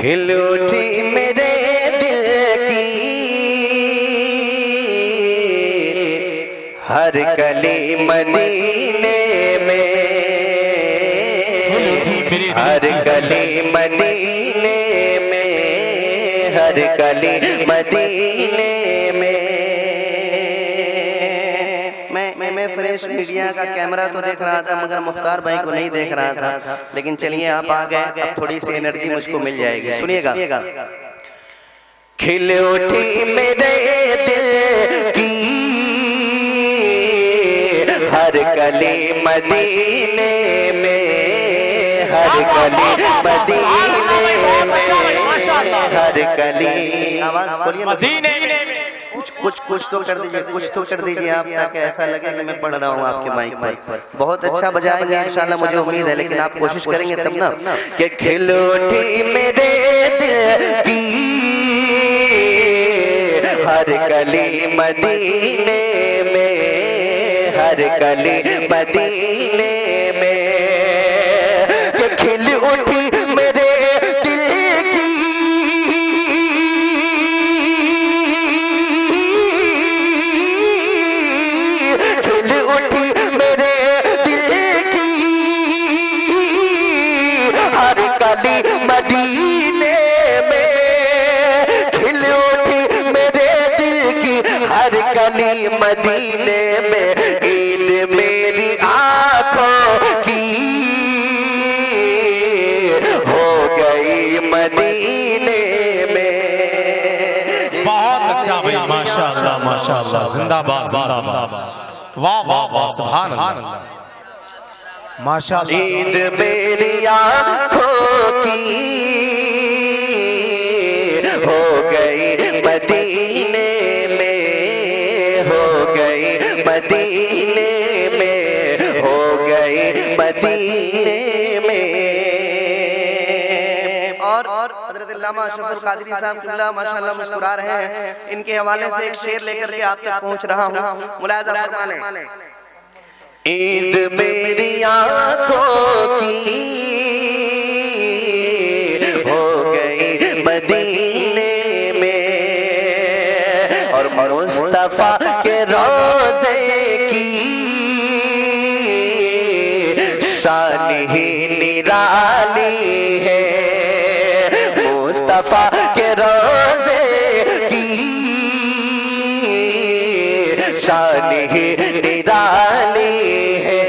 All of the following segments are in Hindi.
खिल उठी मेरे दिल की हर कली मदीने में, हर कली मदीने में, हर कली मदीने में। मैं फ्रेश मीडिया का कैमरा तो देख रहा था मगर मुख्तार भाई को नहीं देख रहा था, लेकिन चलिए आप आ गए, अब थोड़ी सी एनर्जी मुझको मिल जाएगी। सुनिएगा। खिल उठी मेरे दिल की हर कली मदीने में, हर कली मदीने में, हर कली। आवाज बोलिए मदीने में। कुछ तो कर दीजिए, कुछ तो कर दीजिए आप, ताकि ऐसा लगे कि मैं पढ़ रहा हूँ आपके माइक पर। बहुत अच्छा बजाएंगे इंशाल्लाह, मुझे उम्मीद है, लेकिन आप कोशिश करेंगे तब ना। कि खिल उठी मेरे दिल की हर कली मदीने में, हर कली मदीने में। कि खिल उठी मेरे दिल की मदीने में, खिल उठी मेरे दिल की हर कली मदीने में। ईद मेरी आँखों की हो गई मदीने में। बहुत अच्छा भाई, माशाअल्लाह माशाअल्लाह, जिंदाबाद जिंदाबाद, वाह वाह वाह, सुभान अल्लाह, माशाअल्लाह। ईद मेरी आँखों की हो गई मदीने में, हो गई मदीने में, हो गई मदीने में। और हज़रत अल्लामा अशरफुल कादरी साहब किबला माशाअल्लाह मुस्कुरा रहे हैं। इनके हवाले से एक शेर लेकर के आप तक पहुँच रहा हूँ, मुलाहिज़ा फरमाएं। ईद मेरी आँखों की हो गई मदीने में, और मुस्तफा के रोज़े की शान ही निराली है। मुस्तफा के रोज़े की शान ही निराली है,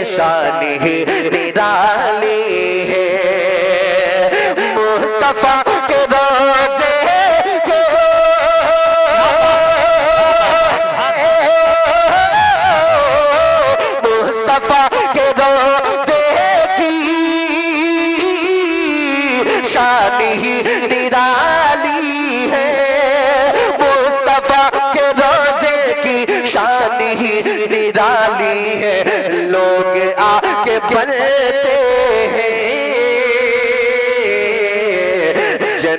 शान ही निराली है। मुस्तफा के रोज़े को मुस्तफा के रोज़े की शान ही निराली है। मुस्तफा के रोज़े की शान ही निराली है। लोग आके बनते हैं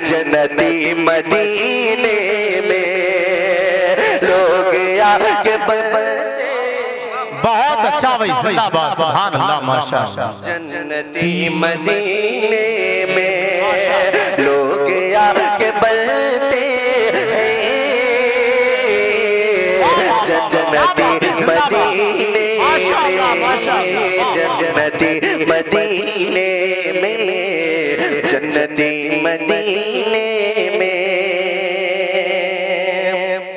जन्नती मदीने में, लोग आके बनते। बहुत अच्छा भाई, जिंदाबाद, सुभान अल्लाह, माशाअल्लाह। जन्नती मदीने में लोग आके बनते हैं, जन्नती मदीने में, जन्नती मदीने में, जन्नती मदीने में।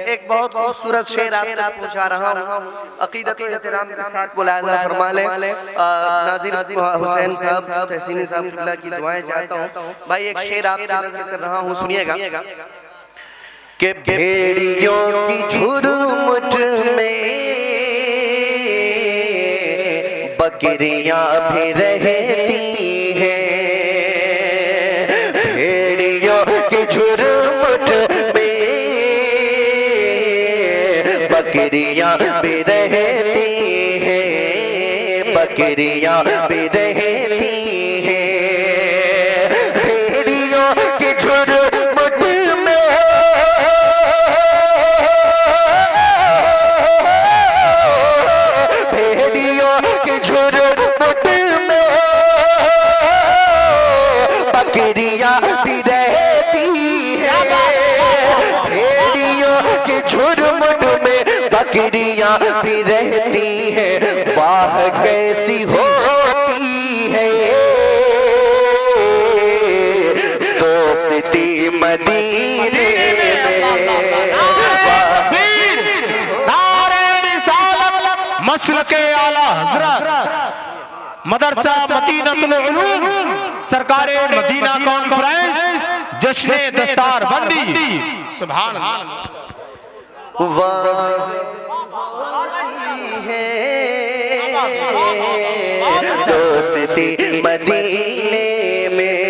एक बहुत खूबसूरत शेर आपसे पूछा रहा हूँ, अकीदत एहतराम के साथ मुलाहिज़ा फरमा लें। नाज़िर हुसैन साहब, तहसीनी साहब की दुआएं चाहता हूँ। भाई एक शेर आपसे कर रहा हूँ, सुनिएगा। कि भेड़ियों की झुरमुट में बकरियां भी रहती हैं, भेड़ियों की झुरमुट में बकरियां भी रहती हैं, बकरियां भी रहती हैं। भेड़ियों की झुरमुट में भेड़ियों की झुरमुट में बकरी बकरियां भी रहती है, भेड़ियों के झुरमुट में बकरियां भी रहती है, वाह कैसी होती है दोस्ती मदीने में। मसलके आला हजरत मदरसा मदीनतुल उलूम सरकारे मदीना कॉन्फ्रेंस जश्न दस्तार बंदी सुभान अल्लाह। दोस्ती मदीने में,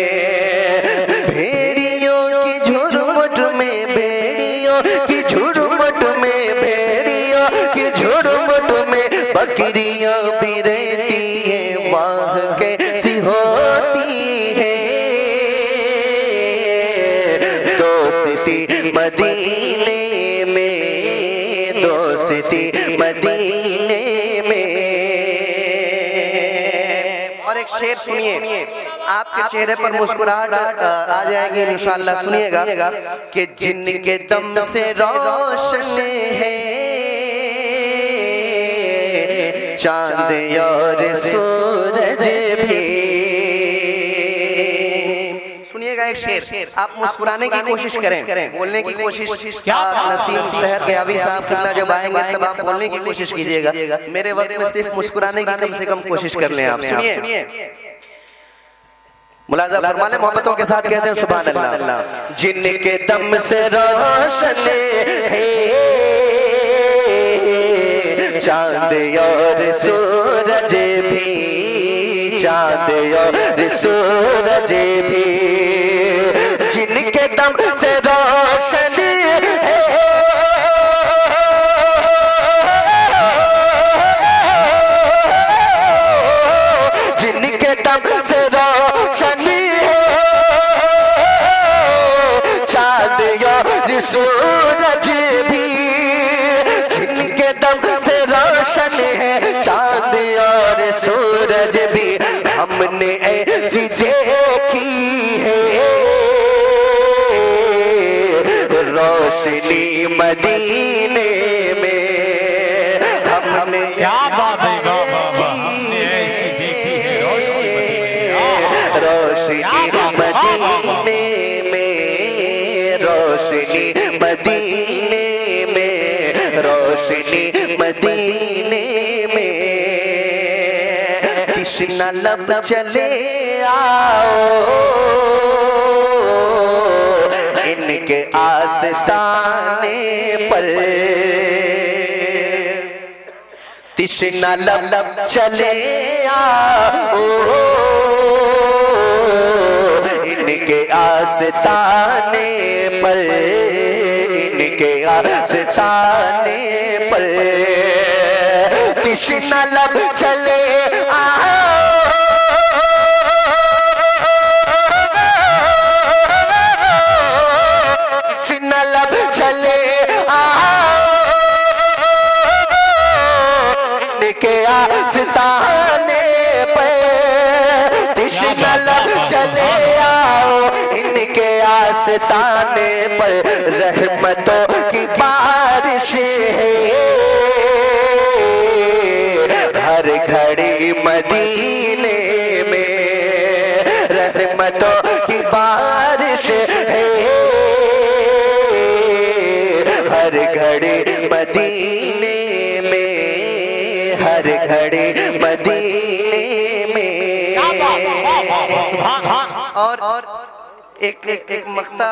भेड़ियों की झुरमुट में, भेड़ियों की झुरमुट में, भेड़ियों की झुरमुट में बकरियां भी रहती है, वाह कैसी होती है दोस्ती मदीने में, दोस्ती मदीने में। और एक शेर सुनिए, आपके चेहरे पर मुस्कुराहट आ जाएगी इंशाअल्लाह। सुनिएगा कि जिनके दम से रोशन है चांद और सूरज भी। सुनिएगा एक शेर, आप मुस्कुराने की कोशिश करें, बोलने की कोशिश। नसीम शहर के अभी साहब सिल्ला जब आएंगे तब आप बोलने की कोशिश कीजिएगा, मेरे वक्त में सिर्फ मुस्कुराने की कम से कम कोशिश कर लें आप। सुनिए, मुलाजा फरमा ले, मोहब्बतों के साथ कहते हैं सुभान अल्लाह। जिनके दम से रोशन है चांद और सूरज भी, चांद और सूरज भी, जिनके दम से रोशन है जिनके दम से रोशन है चांद और सूरज भी, जिनके दम से रोशन है चांद और सूरज भी, हमने ऐसी देखी है रोशनी मदीने में। हमने क्या बात है, रोशनी मदीने में, रोशनी मदीने में, रोशनी मदीने में। कृष्णा लब चले आओ इनके आस्ताने पर, कृष्णा लब चले आओ इनके आस्ताने पर, इनके आस्ताने पर, कृष्णा लब चले आओ कृष्णा लब चले इनके आस्ताने पर, कृष्णा लब चले आओ इनके आस्ताने पर, रहमतों की बारिश है हर घड़ी मदीने में, रहमतों की बारिश है हर घड़ी मदीने में, हर घड़ी मदीने में। और एक मक्ता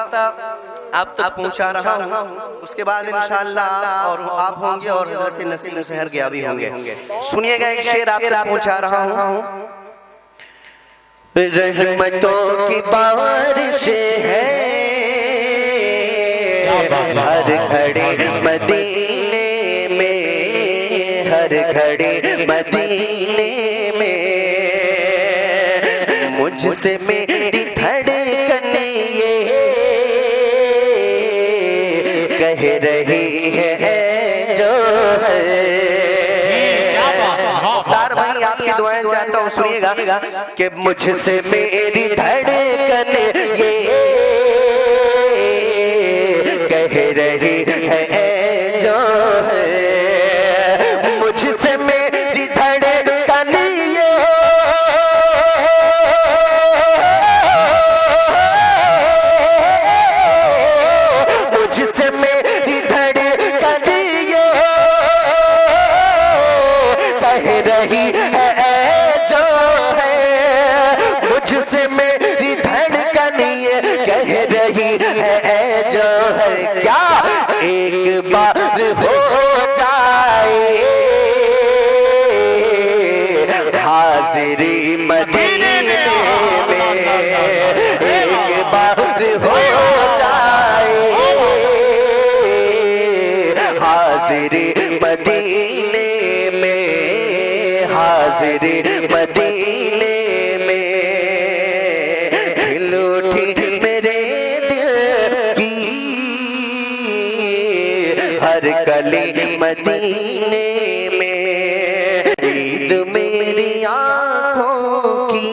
आप तक पहुंचा रहा हूँ, उसके बाद इंशाअल्लाह और आप होंगे और हज़रत नसीम शहर के भी होंगे। सुनिएगा एक शेर आप तक पहुंचा रहा हूँ। रहमतों की बारिश है हर घड़ी मदीने में, हर घड़ी मदीने में। मुझसे मेरी धड़कन ये कह रही है जो है। भाई आपकी दुआएं चाहता हूँ, सुनिएगा कि मुझसे मेरी धड़कन ये कह रही है जो है, मुझसे मेरी धड़कन ये मुझसे मेरी धड़कन ये कह रही है जो है, मुझसे मेरी धड़कन ये कह रही है जो है। क्या एक बार हो जाए हाजिरी मदीने में, एक बार हो जाए हाजिरी मदीने में, हाजिरी मदीने में हिल उठी मेरे दिल की हर कली मदीने में, ईद मेरी आँखों की